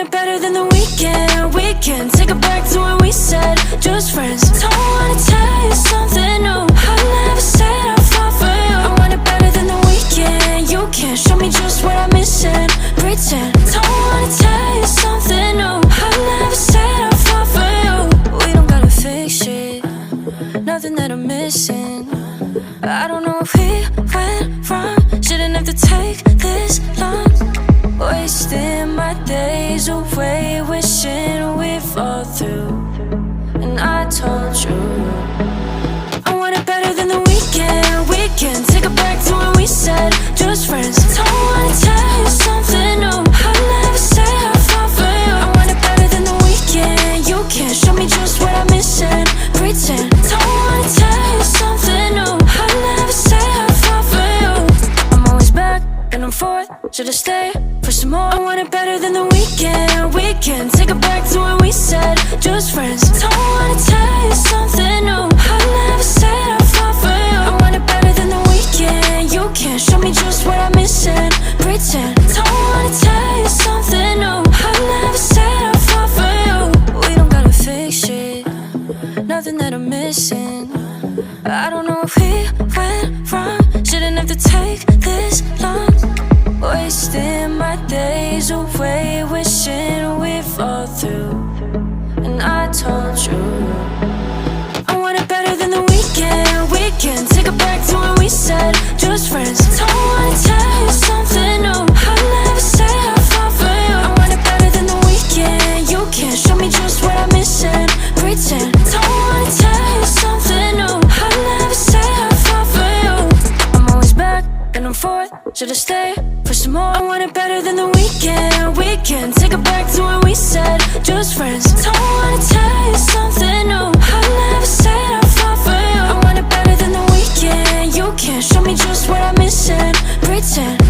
it better than the weekend. We can take it back to when we said just friends. Don't wanna tell you something new. I never said I'd fall for you. I want it better than the weekend. You can't show me just what I'm missing. Pretend. Don't wanna tell you something new. I never said I'd fall for you. We don't gotta fix shit, nothing that I'm missing. I don't know if we went wrong. Shouldn't have to take this long. Wasting my days away, wishing we'd fall through. And I told you I want it better than the weekend. We can take it back to when we said just friends. Don't wanna tell you something new. I never said I'd fall for you. I want it better than the weekend. You can't show me just what I'm missing. Pretend. Don't wanna tell you something new. I never said I'd fall for you. I'm always back and I'm forth. Should I stay for some more? I want it better than the weekend. We can take it back to when we said just friends. Don't wanna tell you something new. I never said I'd fall for you. I want it better than the weekend. You can't show me just what I'm missing. Pretend. Don't wanna tell you something new. I never said I'd fall for you. We don't gotta fix shit, nothing that I'm missing. I don't know if we went wrong. Shouldn't have to take this long. Wasting my days away, wishing we'd fall through. And I told you I want it better than the weekend. We can take it back to when we said just friends. Don't wanna tell you something new. I never said I'd fall for you. I want it better than the weekend. You can't show me just what I'm missing. Pretend. Don't wanna tell you something new. I never said I'd fall for you. I'm always back and I'm forth. Should I stay for some more? I want it better than the weekend. We can take it back to when we said just friends. Don't wanna tell you something new. I never said I'd fall for you. I want it better than the weekend. You can't show me just what I'm missing. Pretend.